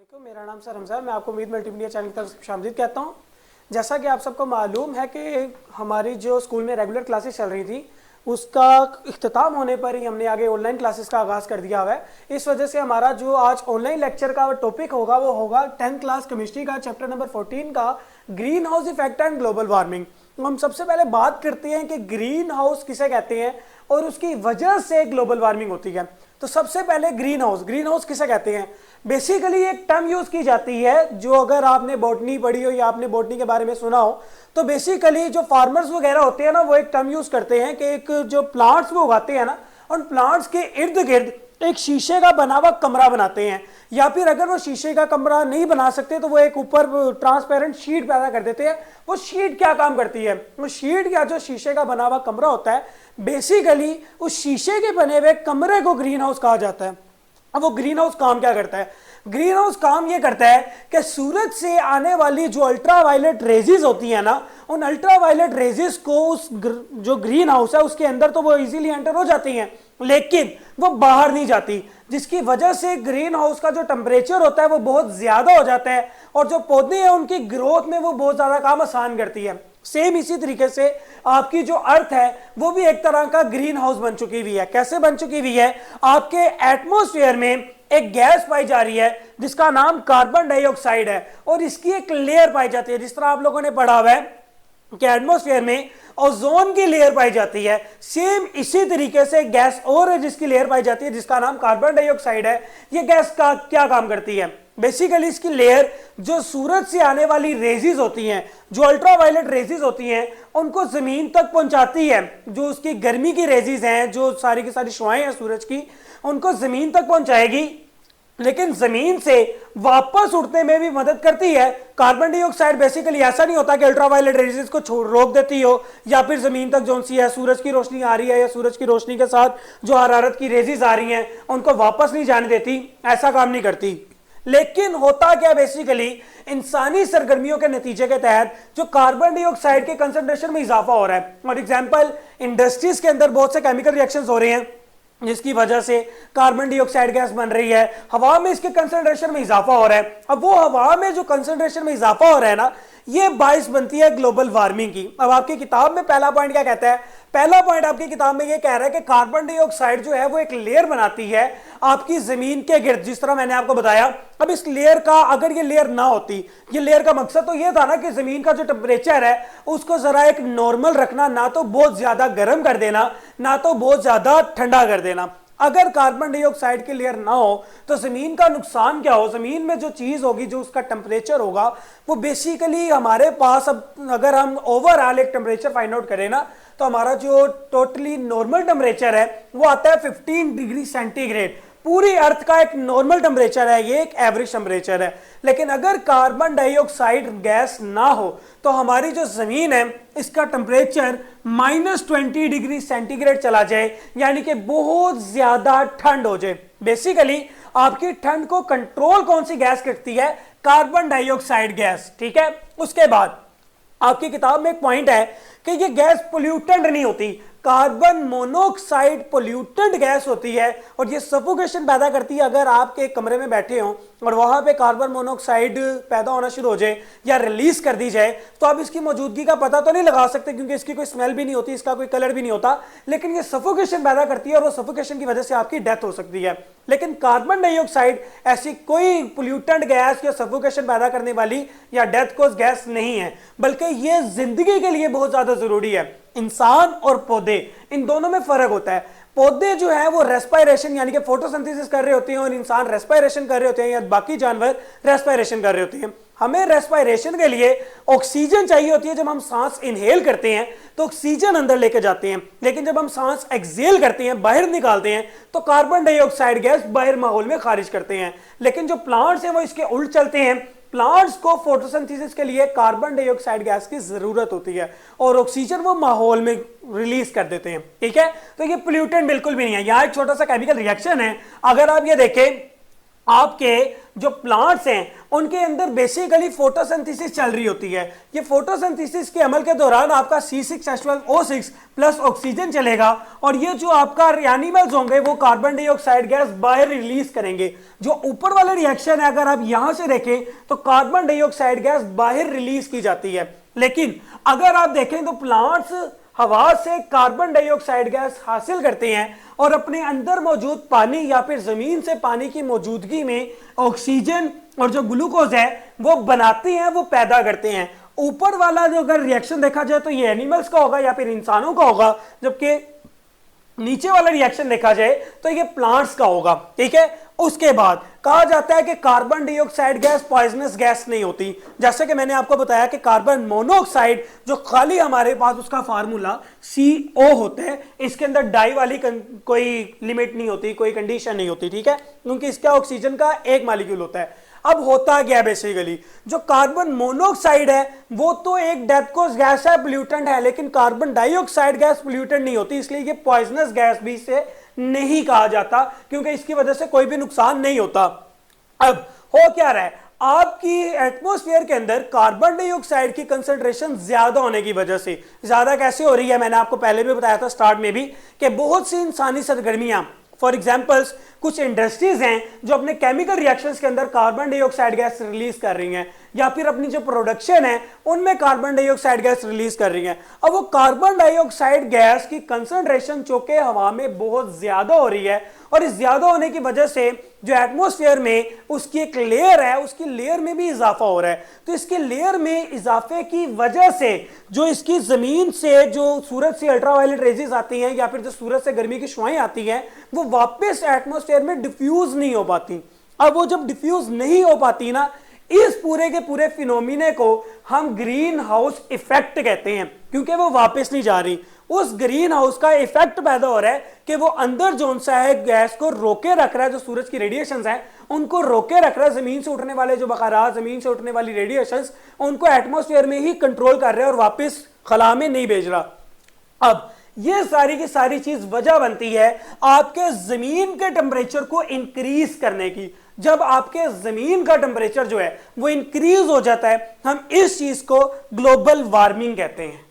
वालेकुम, मेरा नाम सर हमजा है। मैं आपको उम्मीद मल्टीमीडिया चैनल की तरफ से खुशामदीद कहता हूँ। जैसा कि आप सबको मालूम है कि हमारी जो स्कूल में रेगुलर क्लासेस चल रही थी उसका इख्तिताम होने पर ही हमने आगे ऑनलाइन क्लासेस का आगाज़ कर दिया हुआ है। इस वजह से हमारा जो आज ऑनलाइन लेक्चर का टॉपिक होगा वो होगा 10th क्लास केमिस्ट्री का चैप्टर नंबर 14 का green house effect and global warming. तो हम सबसे पहले बात करते हैं कि ग्रीन हाउस किसे कहते हैं और उसकी वजह से ग्लोबल वार्मिंग होती है। तो सबसे पहले ग्रीन हाउस किसे कहते हैं। बेसिकली एक टर्म यूज की जाती है जो अगर आपने बॉटनी पढ़ी हो या आपने बॉटनी के बारे में सुना हो तो बेसिकली जो फार्मर्स वगैरह होते हैं ना वो एक टर्म यूज करते हैं कि एक जो प्लांट्स वो उगाते हैं ना उन प्लांट्स के इर्द गिर्द एक शीशे का बना हुआ कमरा बनाते हैं, या फिर अगर वो शीशे का कमरा नहीं बना सकते तो वो एक ऊपर ट्रांसपेरेंट शीट पैदा कर देते हैं। वो शीट क्या काम करती है, वो शीट या जो शीशे का बना हुआ कमरा होता है बेसिकली उस शीशे के बने हुए कमरे को ग्रीन हाउस कहा जाता है। अब वो ग्रीन हाउस काम क्या करता है, ग्रीन हाउस काम ये करता है कि सूरज से आने वाली जो अल्ट्रावायलेट रेजिस होती है ना उन अल्ट्रावायलेट रेजिस को उस जो ग्रीन हाउस है उसके अंदर तो वो इजीली एंटर हो जाती हैं लेकिन वो बाहर नहीं जाती, जिसकी वजह से ग्रीन हाउस का जो टेम्परेचर होता है वो बहुत ज्यादा हो जाता है और जो पौधे हैं उनकी ग्रोथ में वो बहुत ज्यादा काम आसान करती है। सेम इसी तरीके से आपकी जो अर्थ है वो भी एक तरह का ग्रीन हाउस बन चुकी हुई है। कैसे बन चुकी हुई है, आपके एटमॉस्फेयर में एक गैस पाई जा रही है जिसका नाम कार्बन डाइऑक्साइड है और इसकी एक लेयर पाई जाती है। जिस तरह आप लोगों ने पढ़ा हुआ है कि एटमॉस्फेयर में ओजोन की लेयर पाई जाती है, सेम इसी तरीके से गैस और है जिसकी लेयर पाई जाती है जिसका नाम कार्बन डाइऑक्साइड है। ये गैस का क्या काम करती है, बेसिकली इसकी लेयर जो सूरज से आने वाली रेजिस होती हैं, जो अल्ट्रावायलेट रेजिस होती हैं उनको जमीन तक पहुंचाती है। जो उसकी गर्मी की रेजिस हैं, जो सारी की सारी शुआएं हैं सूरज की, उनको जमीन तक पहुंचाएगी लेकिन जमीन से वापस उठने में भी मदद करती है। कार्बन डाइऑक्साइड बेसिकली ऐसा नहीं होता कि अल्ट्रावायलेट रेजिस को रोक देती हो या फिर जमीन तक जो सी है सूरज की रोशनी आ रही है या सूरज की रोशनी के साथ जो हरारत की रेजिस आ रही हैं उनको वापस नहीं जाने देती, ऐसा काम नहीं करती। लेकिन होता क्या, बेसिकली इंसानी सरगर्मियों के नतीजे के तहत जो कार्बन डाइऑक्साइड के कंसंट्रेशन में इजाफा हो रहा है। फॉर एग्जांपल इंडस्ट्रीज के अंदर बहुत से केमिकल रिएक्शंस हो रहे हैं जिसकी वजह से कार्बन डाइऑक्साइड गैस बन रही है, हवा में इसके कंसंट्रेशन में इजाफा हो रहा है। अब वो हवा में जो कंसंट्रेशन में इजाफा हो रहा है ना ये बाइस बनती है ग्लोबल वार्मिंग की। अब आपकी किताब में पहला पॉइंट क्या कहता है, पहला पॉइंट आपकी किताब में ये कह रहा है कि कार्बन डाइऑक्साइड जो है वो एक लेयर बनाती है आपकी जमीन के गिर्द, जिस तरह मैंने आपको बताया। अब इस लेयर का अगर ये लेयर ना होती, ये लेयर का मकसद तो ये था ना कि जमीन का जो टेम्परेचर है उसको जरा एक नॉर्मल रखना, ना तो बहुत ज्यादा गर्म कर देना ना तो बहुत ज्यादा ठंडा कर देना। अगर कार्बन डाइऑक्साइड की लेयर ना हो तो जमीन का नुकसान क्या हो, जमीन में जो चीज होगी जो उसका टेम्परेचर होगा वो बेसिकली हमारे पास, अब अगर हम ओवरऑल एक टेम्परेचर फाइंड आउट करें ना तो हमारा जो टोटली नॉर्मल टेम्परेचर है वो आता है 15 डिग्री सेंटीग्रेड। पूरी अर्थ का एक नॉर्मल टेम्परेचर है, ये एक एवरेज टेम्परेचर है। लेकिन अगर कार्बन डाइऑक्साइड गैस ना हो तो हमारी जो जमीन है इसका टेम्परेचर -20 डिग्री सेंटीग्रेड चला जाए, यानी कि बहुत ज्यादा ठंड हो जाए। बेसिकली आपकी ठंड को कंट्रोल कौन सी गैस करती है, कार्बन डाइऑक्साइड गैस, ठीक है। उसके बाद आपकी किताब में एक पॉइंट है कि ये गैस पोल्यूटेंट नहीं होती, कार्बन मोनोऑक्साइड पोल्यूटेंट गैस होती है और ये सफोकेशन पैदा करती है। अगर आपके एक कमरे में बैठे हो और वहां पे कार्बन मोनोऑक्साइड पैदा होना शुरू हो जाए या रिलीज कर दी जाए तो आप इसकी मौजूदगी का पता तो नहीं लगा सकते क्योंकि इसकी कोई स्मेल भी नहीं होती, इसका कोई कलर भी नहीं होता, लेकिन ये सफोकेशन पैदा करती है और वो सफोकेशन की वजह से आपकी डेथ हो सकती है। लेकिन कार्बन डाइऑक्साइड ऐसी कोई पोल्यूटेंट गैस या सफोकेशन पैदा करने वाली या डेथ कोज गैस नहीं है, बल्कि ये जिंदगी के लिए बहुत ज्यादा जरूरी है। इंसान और पौधे इन दोनों में फर्क होता है। पौधे जो है वो रेस्पायरेशन यानी कि फोटोसिंथेसिस कर रहे होते हैं और इंसान रेस्पायरेशन कर रहे होते हैं या बाकी जानवर रेस्पायरेशन कर रहे होते हैं। हमें रेस्पायरेशन के लिए ऑक्सीजन चाहिए होती है। जब हम सांस इनहेल करते हैं तो ऑक्सीजन अंदर लेके जाते हैं, लेकिन जब हम सांस एक्सहेल करते हैं, बाहर निकालते हैं, तो कार्बन डाइऑक्साइड गैस बाहर माहौल में खारिज करते हैं। लेकिन जो प्लांट्स हैं वो इसके उल्ट चलते हैं। प्लांट्स को फोटोसिंथेसिस के लिए कार्बन डाइऑक्साइड गैस की जरूरत होती है और ऑक्सीजन वो माहौल में रिलीज कर देते हैं, ठीक है। तो ये पोल्यूटेंट बिल्कुल भी नहीं है। यहाँ एक छोटा सा केमिकल रिएक्शन है, अगर आप ये देखें आपके जो प्लांट्स हैं उनके अंदर बेसिकली फोटोसिंथेसिस चल रही होती है। ये फोटोसिंथेसिस के अमल के दौरान आपका C6H12O6 प्लस ऑक्सीजन चलेगा और ये जो आपका एनिमल्स होंगे वो कार्बन डाइऑक्साइड गैस बाहर रिलीज करेंगे। जो ऊपर वाला रिएक्शन है अगर आप यहां से देखें तो कार्बन डाइऑक्साइड गैस बाहर रिलीज की जाती है, लेकिन अगर आप देखें तो प्लांट्स हवा से कार्बन डाइऑक्साइड गैस हासिल करते हैं और अपने अंदर मौजूद पानी या फिर जमीन से पानी की मौजूदगी में ऑक्सीजन और जो ग्लूकोज है वो बनाते हैं, वो पैदा करते हैं। ऊपर वाला जो अगर रिएक्शन देखा जाए तो ये एनिमल्स का होगा या फिर इंसानों का होगा, जबकि नीचे वाला रिएक्शन देखा जाए तो ये प्लांट्स का होगा। ठीक है, उसके बाद कहा जाता है कि carbon dioxide gas poisonous gas नहीं होती। जैसे कि मैंने आपको बताया कि कार्बन मोनोऑक्साइड जो खाली हमारे पास उसका फार्मूला CO होता है, इसके अंदर डाई वाली कोई लिमिट नहीं होती, कोई कंडीशन नहीं होती। ठीक है, क्योंकि इसका ऑक्सीजन का एक मॉलिक्यूल होता है। अब होता क्या बेसिकली, जो कार्बन मोनोऑक्साइड है वो तो एक डेथ गैस है, पोल्यूटेंट है, लेकिन कार्बन डाइऑक्साइड गैस पोल्यूटेंट नहीं होती, इसलिए ये पॉइजनस गैस भी से नहीं कहा जाता क्योंकि इसकी वजह से कोई भी नुकसान नहीं होता। अब हो क्या रहा है, आपकी एटमॉस्फेयर के अंदर कार्बन डाइऑक्साइड की कंसंट्रेशन ज्यादा होने की वजह से, ज्यादा कैसे हो रही है मैंने आपको पहले भी बताया था स्टार्ट में भी कि बहुत सी इंसानी सरगर्मियां, फॉर एग्जाम्पल्स कुछ इंडस्ट्रीज हैं जो अपने केमिकल रिएक्शंस के अंदर कार्बन डाइऑक्साइड गैस रिलीज कर रही हैं या फिर अपनी जो प्रोडक्शन है उनमें कार्बन डाइऑक्साइड गैस रिलीज कर रही हैं। अब वो कार्बन डाइऑक्साइड गैस की कंसंट्रेशन चूंकि हवा में बहुत ज्यादा हो रही है और इस ज्यादा होने की वजह से जो एटमॉस्फेयर में उसकी एक लेयर है, उसकी लेयर में भी इजाफा हो रहा है। तो इसकी लेयर में इजाफे की वजह से जो इसकी जमीन से जो सूरज से अल्ट्रावायलेट रेजेस आती हैं या फिर जो सूरज से गर्मी की शुआएं आती हैं वो वापस एटमॉस्फेयर में डिफ्यूज नहीं हो पाती। अब वो जब डिफ्यूज नहीं हो पाती ना, इस पूरे के पूरे फिनोमिने को हम ग्रीन हाउस इफेक्ट कहते हैं, क्योंकि वो वापस नहीं जा रही। उस ग्रीन हाउस का इफेक्ट पैदा हो रहा है कि वो अंदर जो सा है गैस को रोके रख रहा है, जो सूरज की रेडिएशंस हैं उनको रोके रख रहा है। जमीन से उठने वाले जो बखारात, जमीन से उठने वाली रेडिएशंस उनको एटमॉस्फेयर में ही कंट्रोल कर रहा है और वापस खला में नहीं भेज रहा। अब ये सारी की सारी चीज वजह बनती है आपके जमीन के टेम्परेचर को इंक्रीज करने की। जब आपके जमीन का टेम्परेचर जो है वो इंक्रीज हो जाता है, हम इस चीज को ग्लोबल वार्मिंग कहते हैं।